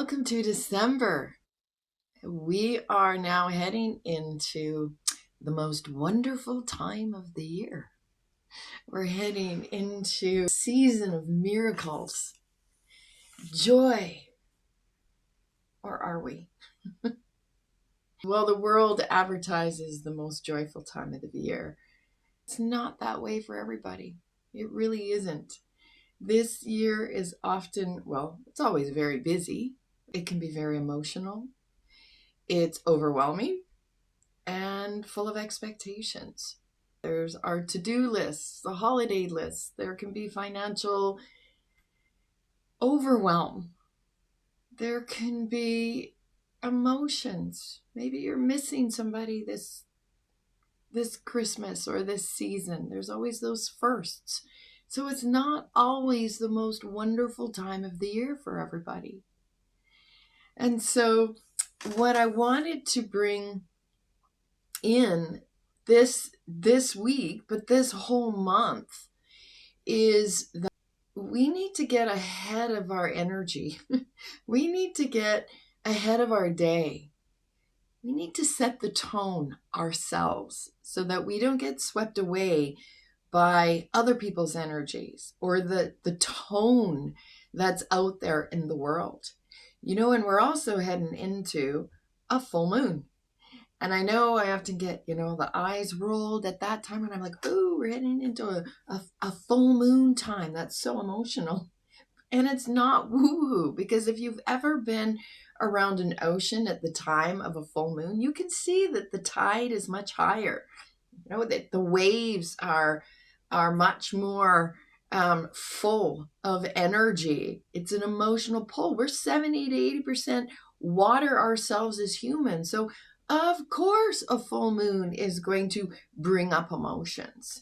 Welcome to December. We are now heading into the most wonderful time of the year. We're heading into a season of miracles, joy. Or are we? Well, the world advertises the most joyful time of the year. It's not that way for everybody. It really isn't. This year is often, it's always very busy. It can be very emotional. It's overwhelming and full of expectations. There's our to-do lists, the holiday lists. There can be financial overwhelm. There can be emotions. Maybe you're missing somebody this Christmas or this season. There's always those firsts. So it's not always the most wonderful time of the year for everybody. And so what I wanted to bring in this week, but this whole month, is that we need to get ahead of our energy. We need to get ahead of our day. We need to set the tone ourselves so that we don't get swept away by other people's energies or the tone that's out there in the world. And we're also heading into a full moon. And I know I often get, the eyes rolled at that time. And I'm like, oh, we're heading into a full moon time. That's so emotional. And it's not woo-hoo, because if you've ever been around an ocean at the time of a full moon, you can see that the tide is much higher. That the waves are much more full of energy. It's an emotional pull. We're 70 to 80% water ourselves as humans. So of course a full moon is going to bring up emotions.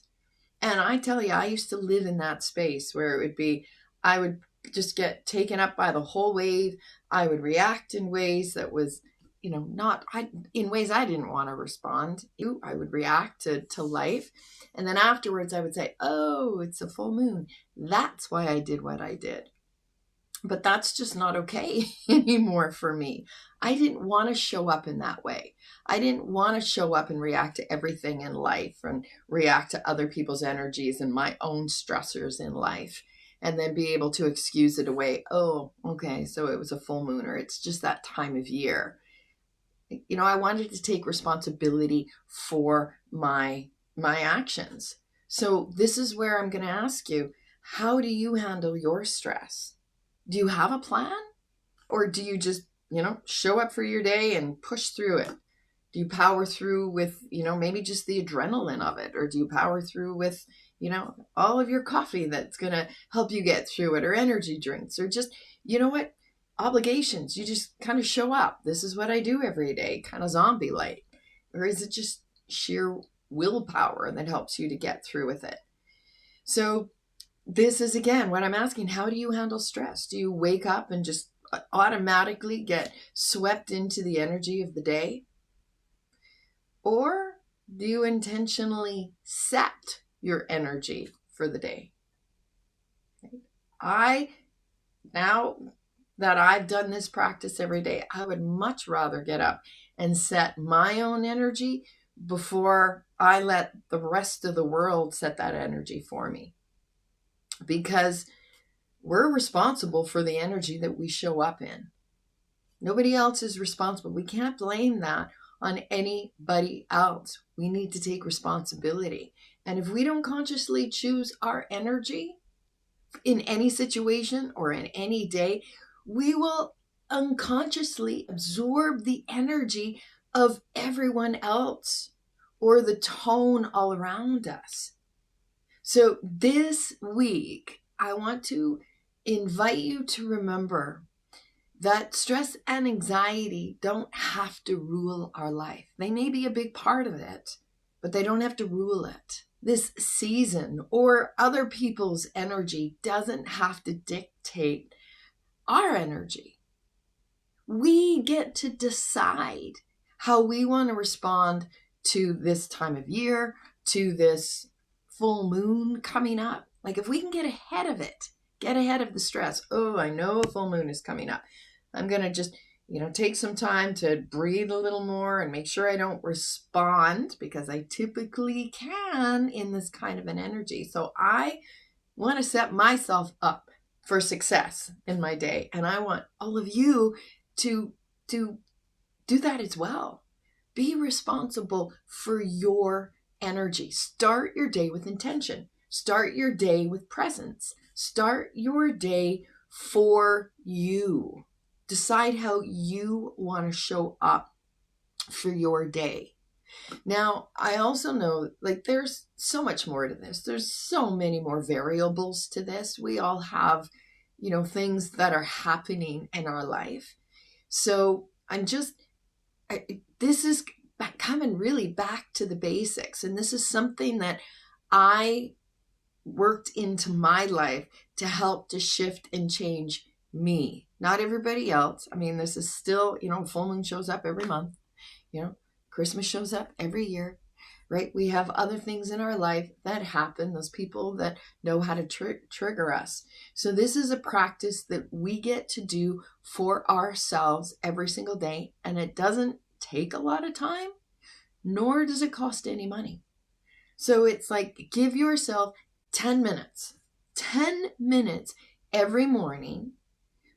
And I tell you, I used to live in that space where it would be, I would just get taken up by the whole wave. I would react in ways that was, in ways I didn't want to respond. I would react to life. And then afterwards I would say, oh, it's a full moon. That's why I did what I did. But that's just not okay anymore for me. I didn't want to show up in that way. I didn't want to show up and react to everything in life and react to other people's energies and my own stressors in life and then be able to excuse it away. Oh, okay, so it was a full moon, or it's just that time of year. I wanted to take responsibility for my actions. So this is where I'm going to ask you, how do you handle your stress? Do you have a plan? Or do you just, show up for your day and push through it? Do you power through with, maybe just the adrenaline of it? Or do you power through with, all of your coffee that's going to help you get through it, or energy drinks, or just, obligations? You just kind of show up. This is what I do every day, kind of zombie-like. Or is it just sheer willpower that helps you to get through with it? So this is, again, what I'm asking. How do you handle stress? Do you wake up and just automatically get swept into the energy of the day? Or do you intentionally set your energy for the day? Now that I've done this practice every day, I would much rather get up and set my own energy before I let the rest of the world set that energy for me. Because we're responsible for the energy that we show up in. Nobody else is responsible. We can't blame that on anybody else. We need to take responsibility. And if we don't consciously choose our energy in any situation or in any day, we will unconsciously absorb the energy of everyone else or the tone all around us. So this week, I want to invite you to remember that stress and anxiety don't have to rule our life. They may be a big part of it, but they don't have to rule it. This season or other people's energy doesn't have to dictate our energy. We get to decide how we want to respond to this time of year, to this full moon coming up. Like, if we can get ahead of it, get ahead of the stress. Oh, I know a full moon is coming up. I'm going to just, take some time to breathe a little more and make sure I don't respond, because I typically can in this kind of an energy. So I want to set myself up for success in my day. And I want all of you to do that as well. Be responsible for your energy. Start your day with intention. Start your day with presence. Start your day for you. Decide how you want to show up for your day. Now, I also know, there's so much more to this. There's so many more variables to this. We all have, things that are happening in our life. So this is coming really back to the basics. And this is something that I worked into my life to help to shift and change me, not everybody else. I mean, this is still, full moon shows up every month, Christmas shows up every year, right? We have other things in our life that happen, those people that know how to trigger us. So this is a practice that we get to do for ourselves every single day. And it doesn't take a lot of time, nor does it cost any money. So it's like, give yourself 10 minutes every morning,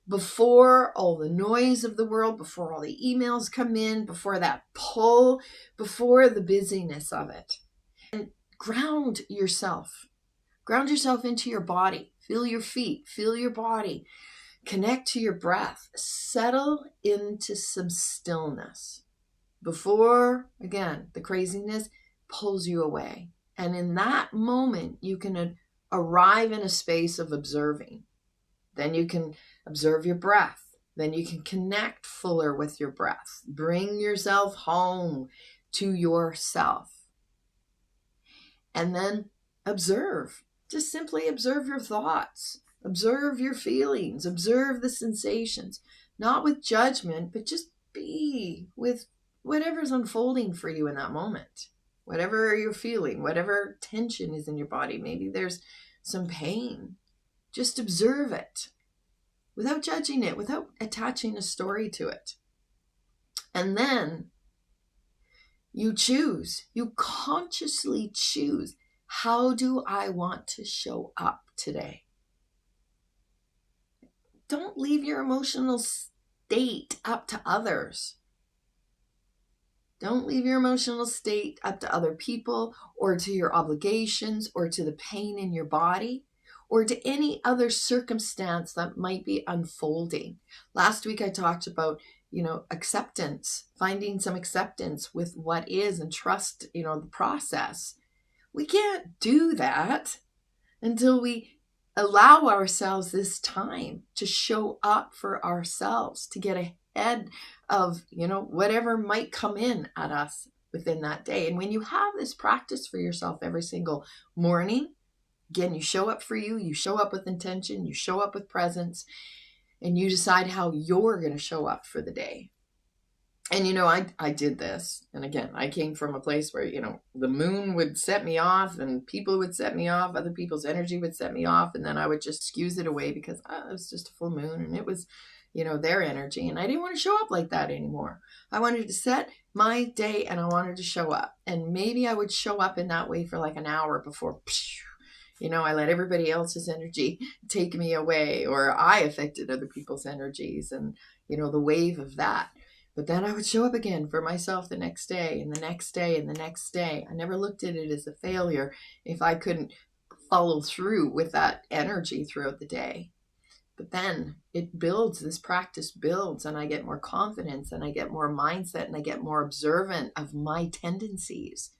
before all the noise of the world, before all the emails come in, before that pull, before the busyness of it. And ground yourself. Ground yourself into your body. Feel your feet, feel your body. Connect to your breath. Settle into some stillness before, again, the craziness pulls you away. And in that moment, you can arrive in a space of observing. Then you can observe your breath. Then you can connect fuller with your breath. Bring yourself home to yourself. And then observe. Just simply observe your thoughts. Observe your feelings. Observe the sensations. Not with judgment, but just be with whatever's unfolding for you in that moment. Whatever you're feeling, whatever tension is in your body. Maybe there's some pain. Just observe it without judging it, without attaching a story to it. And then you consciously choose, how do I want to show up today? Don't leave your emotional state up to others. Don't leave your emotional state up to other people, or to your obligations, or to the pain in your body, or to any other circumstance that might be unfolding. Last week I talked about, acceptance, finding some acceptance with what is, and trust, the process. We can't do that until we allow ourselves this time to show up for ourselves, to get ahead of, whatever might come in at us within that day. And when you have this practice for yourself every single morning, again, you show up for you, you show up with intention, you show up with presence, and you decide how you're going to show up for the day. And, I did this. And again, I came from a place where, the moon would set me off, and people would set me off, other people's energy would set me off. And then I would just excuse it away because it was just a full moon, and it was, their energy. And I didn't want to show up like that anymore. I wanted to set my day, and I wanted to show up. And maybe I would show up in that way for like an hour before, I let everybody else's energy take me away, or I affected other people's energies, and, the wave of that. But then I would show up again for myself the next day, and the next day, and the next day. I never looked at it as a failure if I couldn't follow through with that energy throughout the day. But then it builds, this practice builds, and I get more confidence, and I get more mindset, and I get more observant of my tendencies.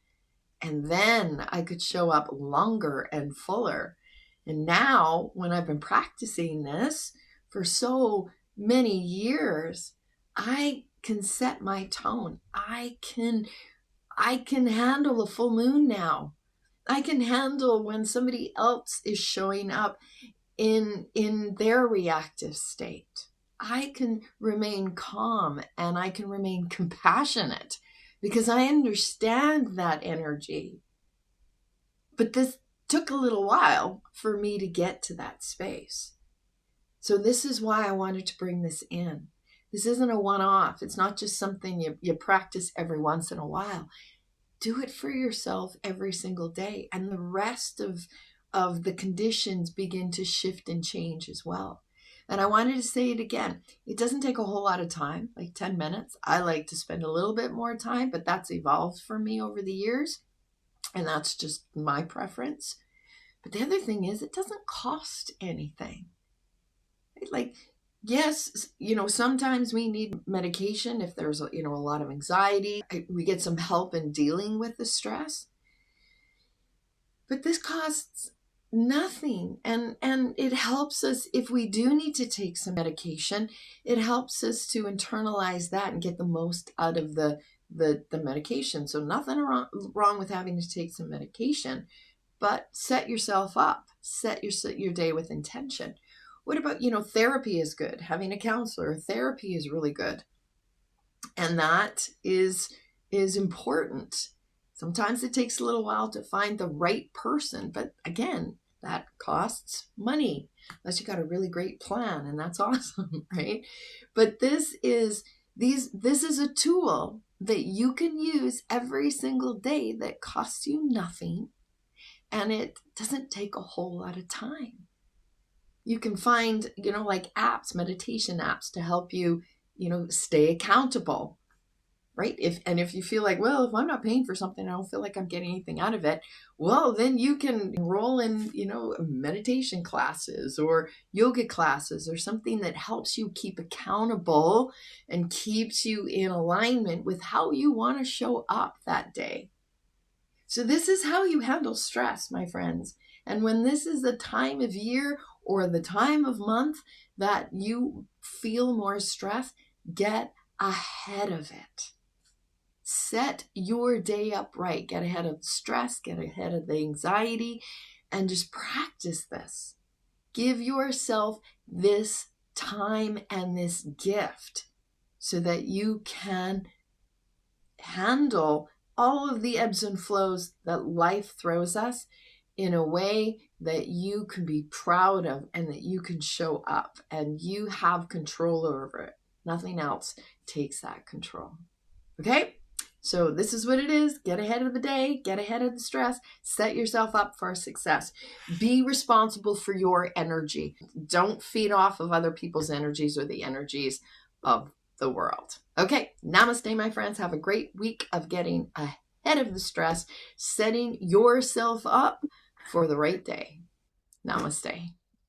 And then I could show up longer and fuller. And now, when I've been practicing this for so many years, I can set my tone. I can handle a full moon now. I can handle when somebody else is showing up in their reactive state. I can remain calm, and I can remain compassionate, because I understand that energy. But this took a little while for me to get to that space. So this is why I wanted to bring this in. This isn't a one-off. It's not just something you practice every once in a while. Do it for yourself every single day, and the rest of the conditions begin to shift and change as well. And I wanted to say it again. It doesn't take a whole lot of time, like 10 minutes. I like to spend a little bit more time, but that's evolved for me over the years. And that's just my preference. But the other thing is, it doesn't cost anything. Like, yes, sometimes we need medication if there's, a lot of anxiety. We get some help in dealing with the stress. But this costs nothing. And it helps us, if we do need to take some medication, it helps us to internalize that and get the most out of the medication. So nothing wrong with having to take some medication, but set yourself up, set your day with intention. What about, therapy is good. Having a counselor, therapy is really good. And that is important. Sometimes it takes a little while to find the right person, but again, that costs money, unless you got a really great plan, and that's awesome, right? But this is a tool that you can use every single day that costs you nothing, and it doesn't take a whole lot of time. You can find, like apps, meditation apps to help you, stay accountable, right? If you feel like, well, if I'm not paying for something, I don't feel like I'm getting anything out of it. Well, then you can enroll in, meditation classes or yoga classes or something that helps you keep accountable and keeps you in alignment with how you want to show up that day. So this is how you handle stress, my friends. And when this is the time of year or the time of month that you feel more stress, get ahead of it. Set your day up right. Get ahead of the stress, get ahead of the anxiety, and just practice this. Give yourself this time and this gift so that you can handle all of the ebbs and flows that life throws us in a way that you can be proud of and that you can show up and you have control over it. Nothing else takes that control. Okay? So this is what it is. Get ahead of the day, get ahead of the stress, set yourself up for success. Be responsible for your energy. Don't feed off of other people's energies or the energies of the world. Okay, namaste, my friends. Have a great week of getting ahead of the stress, setting yourself up for the right day. Namaste.